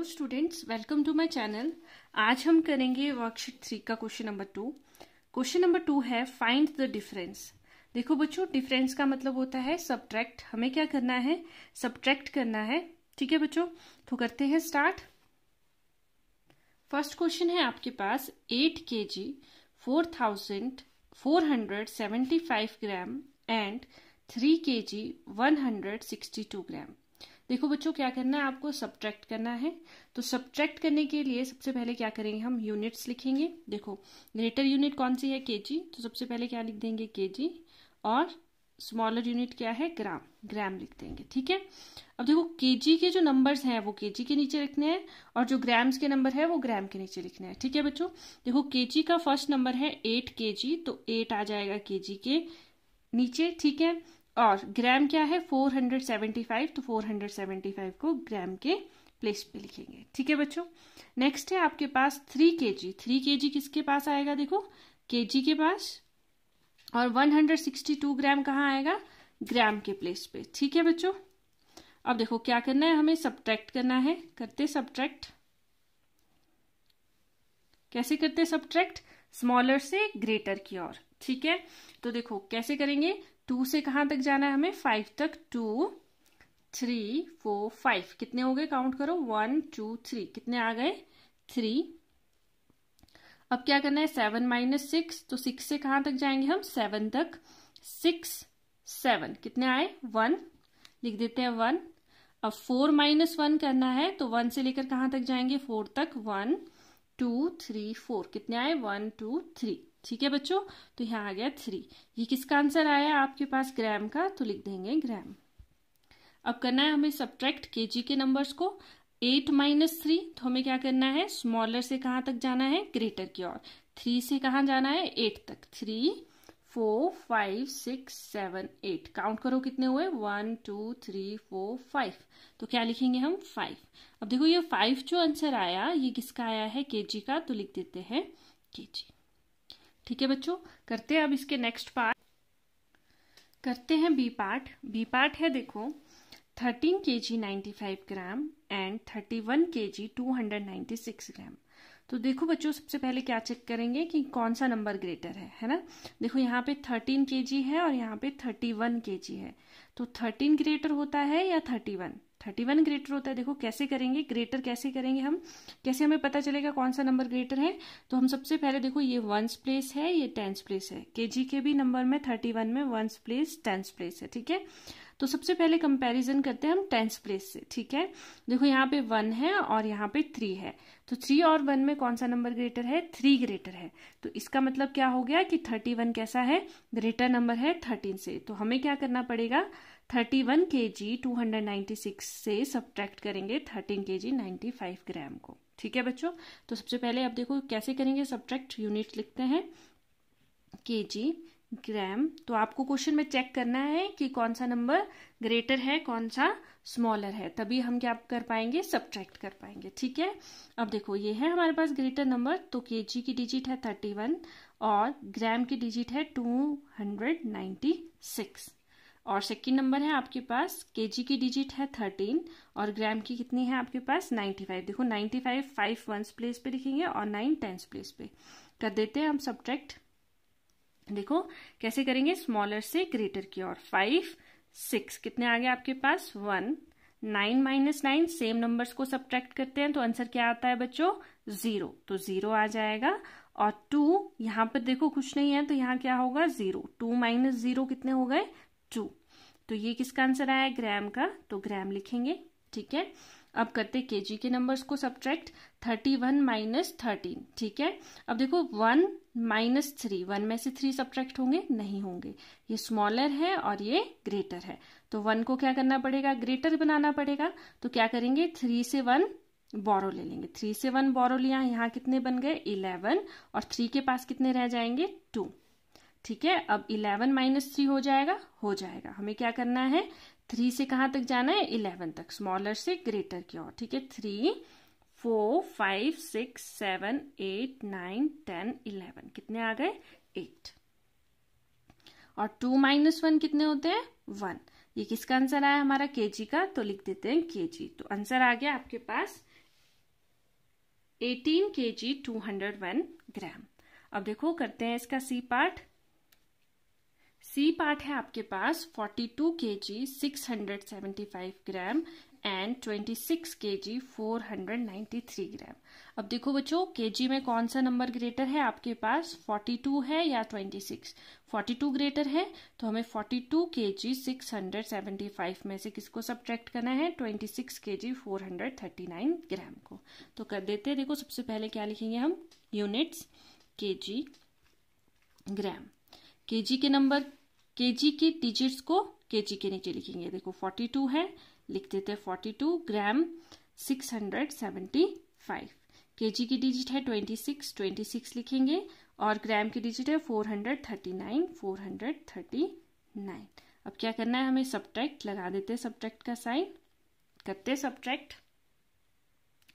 Students, welcome to my channel. आज हम करेंगे वर्कशीट 3 का क्वेश्चन नंबर 2। क्वेश्चन नंबर 2 है फाइंड द डिफरेंस। देखो बच्चों, डिफरेंस का मतलब होता है सब्ट्रैक्ट। हमें क्या करना है? सब्ट्रैक्ट करना है। ठीक है बच्चों, तो करते हैं स्टार्ट। फर्स्ट क्वेश्चन है आपके पास 8 kg 4475 ग्राम एंड 3 kg 162 ग्राम। देखो बच्चों, क्या करना है? आपको सब्ट्रैक्ट करना है। तो सब्ट्रैक्ट करने के लिए सबसे पहले क्या करेंगे? हम यूनिट्स लिखेंगे। देखो, ग्रेटर यूनिट कौन सी है? केजी। तो सबसे पहले क्या लिख देंगे? केजी। और स्मॉलर यूनिट क्या है? ग्राम। ग्राम लिख देंगे। ठीक है। अब देखो, केजी के जो नंबर्स हैं वो केजी के नीचे लिखने हैं और जो ग्राम्स के नंबर है वो ग्राम के नीचे लिखने हैं। ठीक है बच्चों। देखो, केजी का फर्स्ट नंबर है 8 kg, तो 8 आ जाएगा केजी के नीचे। ठीक है। और ग्राम क्या है? 475, तो 475 को ग्राम के प्लेस पे लिखेंगे। ठीक है बच्चों। नेक्स्ट है आपके पास 3 kg। 3 kg किसके पास आएगा? देखो, केजी के पास। और 162 ग्राम कहाँ आएगा? ग्राम के प्लेस पे। ठीक है बच्चों। अब देखो क्या करना है? हमें सब्ट्रैक्ट करना है। करते सब्ट्रैक्ट। कैसे करते सब्ट्रैक्ट? स्मॉलर से ग्रेटर की ओर। ठीक है। तो देखो कैसे करेंगे? 2 से कहां तक जाना है हमें? 5 तक। 2 3 4 5 कितने हो गए? काउंट करो। 1 2 3 कितने आ गए? 3। अब क्या करना है? 7 - 6, तो 6 से कहां तक जाएंगे हम? 7 तक। 6 7 कितने आए? 1 लिख देते हैं 1। अब 4 - 1 करना है, तो 1 से लेकर कहां तक जाएंगे? 4 तक। 1 2 3 4 कितने आए? 1 2 3। ठीक है बच्चों, तो यहाँ आ गया 3। ये किसका आंसर आया आपके पास? ग्राम का, तो लिख देंगे ग्राम। अब करना है हमें सब्ट्रैक्ट केजी के नंबर्स को। 8 - 3, तो हमें क्या करना है? स्मॉलर से कहां तक जाना है? ग्रेटर की ओर। 3 से कहां जाना है? 8 तक। 3 4 5 6 7 8 काउंट करो कितने हुए? 1 2 3 4 5। तो क्या लिखेंगे हम? 5। अब देखो, ये 5 जो आंसर आया ये किसका आया है? केजी का, तो लिख देते हैं केजी। ठीक है बच्चों। करते हैं अब इसके नेक्स्ट पार्ट। करते हैं बी पार्ट। बी पार्ट है देखो 13 kg 95 ग्राम एंड 31 kg 296 ग्राम। तो देखो बच्चों, सबसे पहले क्या चेक करेंगे कि कौन सा नंबर ग्रेटर है ना। देखो, यहाँ पे 13 kg है और यहाँ पे 31 kg है। तो 13 ग्रेटर होता है या 31? 31 ग्रेटर होता है। देखो कैसे करेंगे? ग्रेटर कैसे करेंगे हम? कैसे हमें पता चलेगा कौन सा नंबर ग्रेटर है? तो हम सबसे पहले देखो, ये 1s प्लेस है, ये 10s प्लेस है। केजी के भी नंबर में 31 में 1s प्लेस 10s प्लेस है। ठीक है। तो सबसे पहले कंपैरिजन करते हैं हम 10s प्लेस से। ठीक है। देखो, यहाँ पे 1 है और यहाँ पे 3 है। तो 3 और 1 में कौन सा नंबर ग्रेटर है? 3 ग्रेटर है। तो इसका मतलब क्या हो गया कि 31 कैसा है? ग्रेटर नंबर है 13 से। तो हमें क्या करना पड़ेगा? 31 kg 296 से सब्ट्रैक्ट करेंगे 13 kg 95 ग्राम को। ठीक है बच्चों। तो सबसे पहले अब देखो कैसे करेंगे सब्ट्रैक्ट। यूनिट लिखते हैं केजी, ग्राम। तो आपको क्वेश्चन में चेक करना है कि कौन सा नंबर ग्रेटर है, कौन सा स्मॉलर है, तभी हम क्या कर पाएंगे? सब्ट्रैक्ट कर पाएंगे। ठीक है। अब देखो, ये है हमारे पास ग्रेटर नंबर, तो केजी की डिजिट है 31 और ग्राम की डिजिट है 296। और सेकंड नंबर है आपके पास, केजी की डिजिट है 13 और ग्राम की कितनी है आपके पास? 95। देखो 95 5 1s प्लेस पे लिखेंगे और 9 10s प्लेस पे। कर देते हैं हम सब्ट्रैक्ट। देखो कैसे करेंगे? स्मॉलर से ग्रेटर की ओर। 5 6 कितने आ गए आपके पास? 1 9 - 9 सेम नंबर्स को सब्ट्रैक्ट करते हैं, तो आंसर क्या आता है बच्चों? 0। तो 0 आ जाएगा। और 2 यहाँ पर देखो कुछ नहीं है, तो यहाँ क्या होगा? 0। 2 - 0 कितने हो गए? 2। तो ये किसका आंसर आया? ग्राम का, तो ग्राम लिखेंगे। ठीक है। अब करते केजी के नंबर्स को सब्ट्रैक्ट। 31 - 13। ठीक है। अब देखो 1 - 3, 1 में से 3 सब्ट्रैक्ट होंगे? नहीं होंगे। ये स्मॉलर है और ये ग्रेटर है, तो 1 को क्या करना पड़ेगा? ग्रेटर बनाना पड़ेगा। तो क्या करेंगे? 3 से 1 बोरो ले लेंगे। 3 से 1 बोरो लिया, यहाँ कितने बन गए? 11 और 3 के पास कितने रह जाएंगे? 2। ठीक है। अब 11 - 3 हो जाएगा? हो जाएगा। हमें क्या करना है? 3 से कहां तक जाना है? 11 तक, स्मॉलर से ग्रेटर की ओर। ठीक है। 3 4 5 6 7 8 9 10 11 कितने आ गए? 8। और 2 - 1 कितने होते हैं? 1। ये किसका आंसर आया? हमारा केजी का, तो लिख देते हैं केजी। तो आंसर आ गया आपके पास 18 kg 201 ग्राम। अब देखो करते हैं इसका सी पार्ट। सी पार्ट है आपके पास 42 kg 675 ग्राम एंड 26 kg 493 ग्राम। अब देखो बच्चों केजी में कौन सा नंबर ग्रेटर है आपके पास, 42 है या 26? 42 ग्रेटर है, तो हमें 42 kg 675 में से किसको सब्ट्रैक्ट करना है, 26 kg 439 ग्राम को। तो कर देते हैं। देखो सबसे पहले क्या लिखेंगे हम, यूनिट्स केजी ग्राम। केजी के नंबर, केजी की डिजिट्स को केजी के नीचे लिखेंगे। देखो 42 है, लिख देते हैं 42 ग्राम 675। केजी की डिजिट है 26 लिखेंगे और ग्राम की डिजिट है 439। अब क्या करना है हमें, सब्ट्रैक्ट लगा देते हैं, सब्ट्रैक्ट का साइन करते हैं सब्ट्रैक्ट।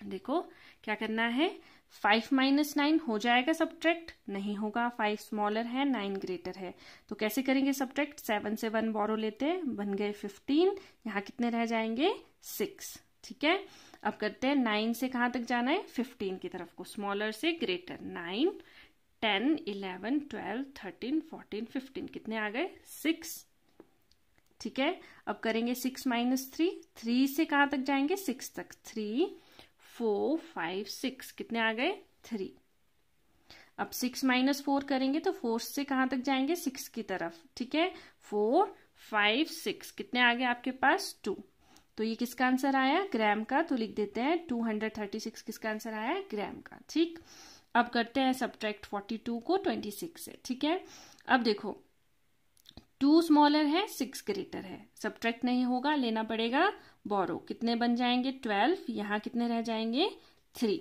देखो क्या करना है, 5 - 9 हो जाएगा सब्ट्रैक्ट, नहीं होगा, 5 स्मॉलर है 9 ग्रेटर है। तो कैसे करेंगे सब्ट्रैक्ट, 7 से 1 बोरो लेते हैं, बन गए 15, यहाँ कितने रह जाएंगे 6। ठीक है, अब करते हैं 9 से कहां तक जाना है, 15 की तरफ को, स्मॉलर से ग्रेटर। 9 10 11 12 13 14 15 कितने आ गए 6। ठीक है, अब करेंगे 6 - 3, 3 से कहां तक जाएंगे 6 तक, 3 4 5 6 कितने आ गए 3। अब 6 - 4 करेंगे तो 4 से कहां तक जाएंगे 6 की तरफ। ठीक है, 4 5 6 कितने आ गए आपके पास 2। तो ये किसका आंसर आया, ग्राम का, तो लिख देते हैं 236 किसका आंसर आया, ग्राम का। ठीक, अब करते हैं सब्ट्रैक्ट 42 को 26 से। ठीक है, अब देखो 2 स्मॉलर है 6 ग्रेटर है, सब्ट्रैक्ट नहीं होगा, लेना पड़ेगा बोरो। कितने बन जाएंगे 12, यहाँ कितने रह जाएंगे 3।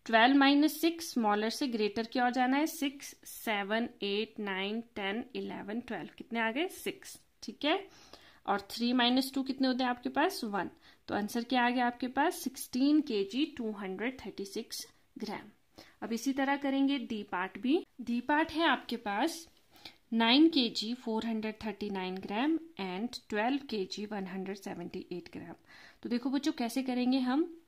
12 - 6 स्मॉलर से ग्रेटर की ओर जाना है, 6 7 8 9 10 11 12 कितने आ गए 6। ठीक है, और 3 - 2 कितने होते हैं आपके पास 1। तो आंसर क्या आ गया आपके पास 16 kg 236 ग्राम। अब इसी तरह करेंगे डी पार्ट भी। डी पार्ट है आपके पास 9 kg 439 ग्राम एंड 12 kg 178 ग्राम। तो देखो बच्चों कैसे करेंगे हम,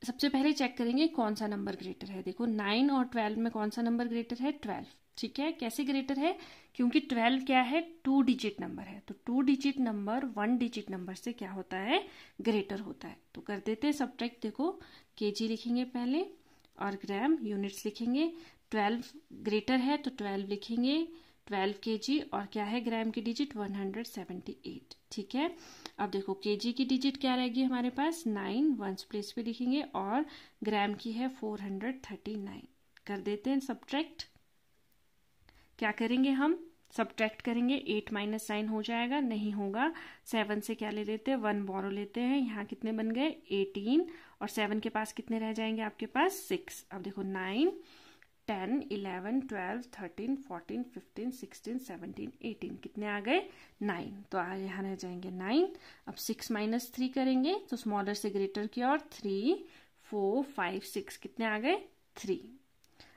सबसे पहले चेक करेंगे कौन सा नंबर ग्रेटर है। देखो 9 और 12 में कौन सा नंबर ग्रेटर है, 12। ठीक है, कैसे ग्रेटर है, क्योंकि 12 क्या है 2 डिजिट नंबर है, तो 2 डिजिट नंबर 1 डिजिट नंबर से क्या होता है, ग्रेटर होता है। तो कर देते हैं सब्ट्रैक्ट। देखो केजी लिखेंगे पहले और ग्राम, यूनिट्स लिखेंगे। 12 ग्रेटर है तो 12 लिखेंगे, 12 kg, और क्या है ग्राम की डिजिट 178। ठीक है, अब देखो केजी की डिजिट क्या रहेगी हमारे पास 9, 1 प्लेस पे लिखेंगे, और ग्राम की है 439। कर देते हैं सब्ट्रैक्ट। क्या करेंगे हम, सब्ट्रैक्ट करेंगे, 8 - 9 हो जाएगा, नहीं होगा, 7 से क्या ले लेते हैं 1 बोरो लेते हैं, यहाँ कितने बन गए 18, और 7 के पास कितने रह जाएंगे आपके पास 6। अब देखो 9 10 11 12 13 14 15 16 17 18 कितने आ गए 9। तो यहाँ रह जाएंगे 9। अब 6 - 3 करेंगे तो स्मॉलर से ग्रेटर की ओर, 3 4 5 6 कितने आ गए 3।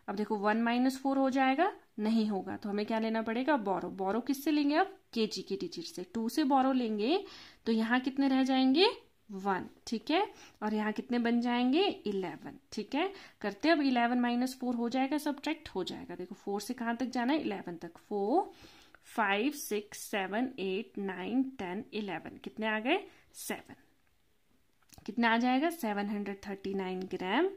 अब देखो 1 - 4 हो जाएगा, नहीं होगा, तो हमें क्या लेना पड़ेगा बोरो। बोरो किससे लेंगे, अब केजी की डिजिट से, 2 से बोरो लेंगे तो यहाँ कितने रह जाएंगे 1। ठीक है, और यहाँ कितने बन जाएंगे 11। ठीक है, करते अब 11 - 4 हो जाएगा, सब्ट्रैक्ट हो जाएगा। देखो 4 से कहां तक जाना है 11 तक, 4 5 6 7 8 9 10 11 कितने आ गए 7। कितना आ जाएगा 739 ग्राम।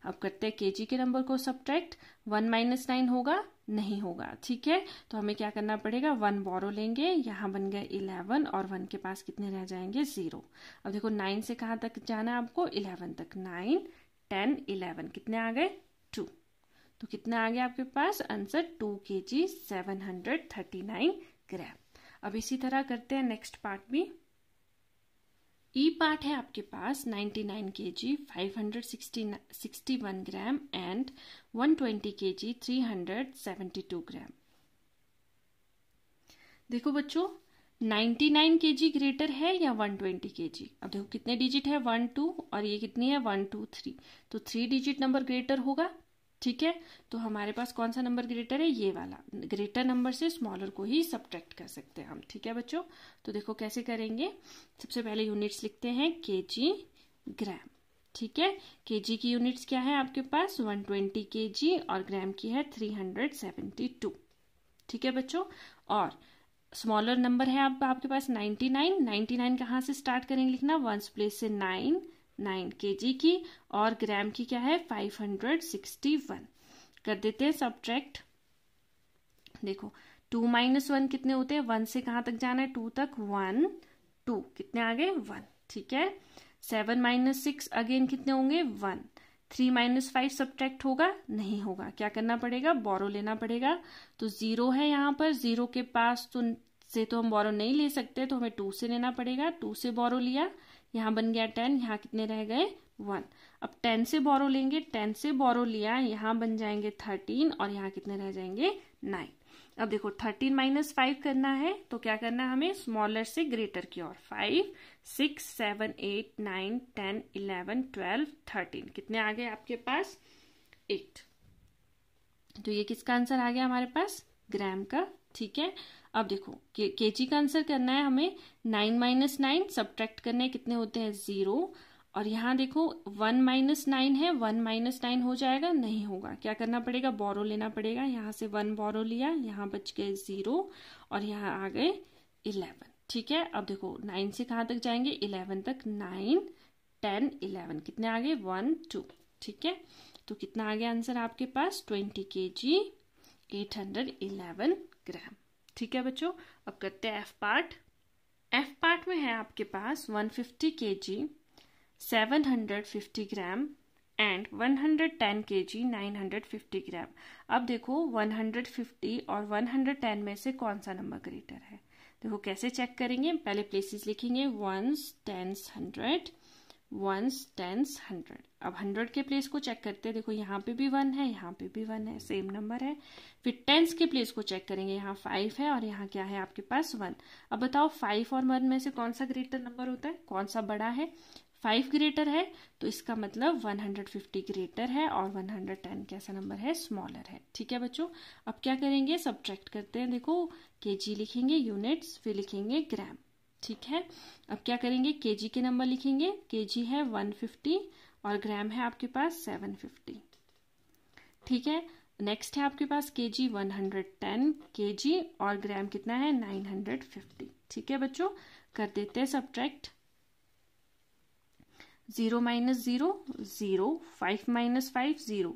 अब करते हैं केजी के नंबर को सब्ट्रैक्ट, 1 - 9 होगा, नहीं होगा। ठीक है, तो हमें क्या करना पड़ेगा 1 बोरो लेंगे, यहाँ बन गए 11, और 1 के पास कितने रह जाएंगे 0। अब देखो 9 से कहां तक जाना है आपको 11 तक, 9 10 11 कितने आ गए 2। तो कितना आ गया आपके पास आंसर 2 kg 739 ग्राम। अब इसी तरह करते हैं नेक्स्ट पार्ट भी। ई पार्ट है आपके पास 99 kg 561 ग्राम एंड 120 kg 372 ग्राम। देखो बच्चों 99 kg ग्रेटर है या 120 kg। अब देखो कितने डिजिट है 1 2, और ये कितनी है 1 2 3, तो 3 डिजिट नंबर ग्रेटर होगा। ठीक है, तो हमारे पास कौन सा नंबर ग्रेटर है, ये वाला। ग्रेटर नंबर से स्मॉलर को ही सब्ट्रैक्ट कर सकते हैं हम। ठीक है बच्चों, तो देखो कैसे करेंगे। सबसे पहले यूनिट्स लिखते हैं केजी ग्राम। ठीक है। केजी की यूनिट्स क्या है आपके पास 120 केजी और ग्राम की है 372। ठीक है बच्चों। और स्मॉलर नंबर है आपके पास 99। 99 कहाँ से स्टार्ट करेंगे लिखना, वंस प्लेस से 9 केजी की, और ग्राम की क्या है 561। कर देते हैं सब्ट्रैक्ट। देखो 2 - 1 कितने होते हैं, 1 से कहाँ तक जाना है 2 तक, 1 2 कितने आ गए 1। ठीक है। 7 - 6 अगेन कितने होंगे 1। 3 - 5 सब्ट्रैक्ट होगा, नहीं होगा, क्या करना पड़ेगा, बोरो लेना पड़ेगा। तो 0 है यहाँ पर, 0 के पास तो हम बोरो नहीं ले सकते, तो हमें 2 से लेना पड़ेगा। 2 से बोरो लिया, यहाँ बन गया 10, यहाँ कितने रह गए 1। अब 10 से बोरो लेंगे, 10 से बोरो लिया, यहाँ बन जाएंगे 13 और यहाँ कितने रह जाएंगे 9। अब देखो 13 - 5 करना है, तो क्या करना है हमें, स्मॉलर से ग्रेटर की ओर। 5 6 7 8 9 10 11 12 13 कितने आ गए आपके पास 8। तो ये किसका आंसर आ गया हमारे पास, ग्राम का। ठीक है। अब देखो केजी का आंसर करना है हमें, 9 - 9 सब्ट्रैक्ट करने कितने होते हैं 0। और यहाँ देखो 1 - 9 है, 1 - 9 हो जाएगा, नहीं होगा, क्या करना पड़ेगा, बोरो लेना पड़ेगा। यहाँ से 1 बोरो लिया, यहाँ बच गए 0 और यहाँ आ गए 11। ठीक है। अब देखो 9 से कहाँ तक जाएंगे 11 तक, 9 10 11 कितने आ गए 1 2। ठीक है। तो कितना आ गया आंसर आपके पास 20 kg 811 ग्राम। ठीक है बच्चों। अब करते हैं एफ पार्ट। एफ पार्ट में है आपके पास 150 kg 750 ग्राम एंड 110 kg 950 ग्राम। अब देखो 150 और 110 में से कौन सा नंबर ग्रेटर है। देखो कैसे चेक करेंगे, पहले प्लेसेस लिखेंगे, 1s 10s 100 1s 10s 100। अब 100 के प्लेस को चेक करते हैं, देखो यहाँ पे भी 1 है, यहाँ पे भी 1 है, सेम नंबर है। फिर 10s के प्लेस को चेक करेंगे, यहाँ 5 है और यहाँ क्या है आपके पास 1। अब बताओ 5 और 1 में से कौन सा ग्रेटर नंबर होता है, कौन सा बड़ा है, 5 ग्रेटर है, तो इसका मतलब 150 ग्रेटर है और 110 कैसा नंबर है, स्मॉलर है। ठीक है बच्चों। अब क्या करेंगे, सब्ट्रैक्ट करते हैं। देखो केजी लिखेंगे यूनिट्स, फिर लिखेंगे ग्राम। ठीक है। अब क्या करेंगे, केजी के नंबर लिखेंगे, केजी है 150 और ग्राम है आपके पास 750। ठीक है। नेक्स्ट है आपके पास केजी 110 केजी और ग्राम कितना है 950। ठीक है बच्चों। कर देते हैं सब्ट्रैक्ट। 0 - 0 0, 5 - 5 0।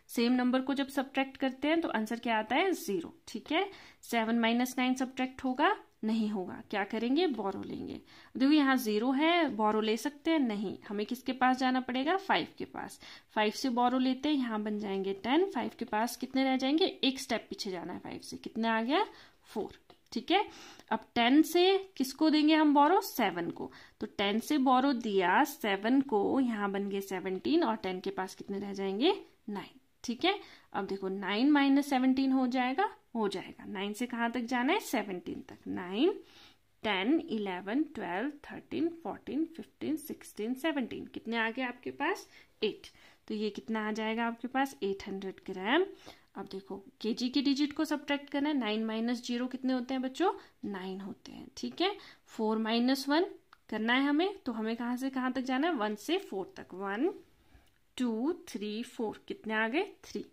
सेम नंबर को जब सब्ट्रैक्ट करते हैं तो आंसर क्या आता है 0। ठीक है। 7 - 9 सब्ट्रैक्ट होगा, नहीं होगा, क्या करेंगे, बोरो लेंगे। देखो यहाँ 0 है, बोरो ले सकते हैं, नहीं, हमें किसके पास जाना पड़ेगा 5 के पास। 5 से बोरो लेते हैं, यहाँ बन जाएंगे 10, 5 के पास कितने रह जाएंगे, एक स्टेप पीछे जाना है 5 से, कितने आ गया 4। ठीक है। अब 10 से किसको देंगे हम बोरो, 7 को, तो 10 से बोरो दिया 7 को, यहाँ बन गए 17 और 10 के पास कितने रह जाएंगे 9। ठीक है। अब देखो 9 - 17 हो जाएगा, 9 से कहाँ तक जाना है 17 तक, 9 10 11 12 13 14 15 16 17 कितने आ गए आपके पास 8। तो ये कितना आ जाएगा आपके पास 800 ग्राम। अब देखो केजी के डिजिट को सब्ट्रैक्ट करना है, 9 - 0 कितने होते हैं बच्चों 9 होते हैं। ठीक है। 4 - 1 करना है हमें, तो हमें कहाँ से कहाँ तक जाना है 1 से 4 तक, 1 2 3 4 कितने आ गए 3।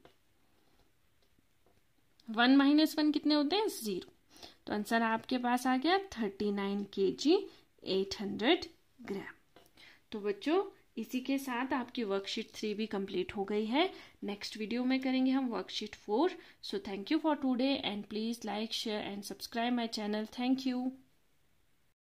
1 - 1 कितने होते हैं 0। तो आंसर आपके पास आ गया 39 kg 800 ग्राम। तो बच्चों इसी के साथ आपकी वर्कशीट 3 भी कंप्लीट हो गई है। नेक्स्ट वीडियो में करेंगे हम worksheet 4। So thank you for today and please like share and subscribe my channel. Thank you.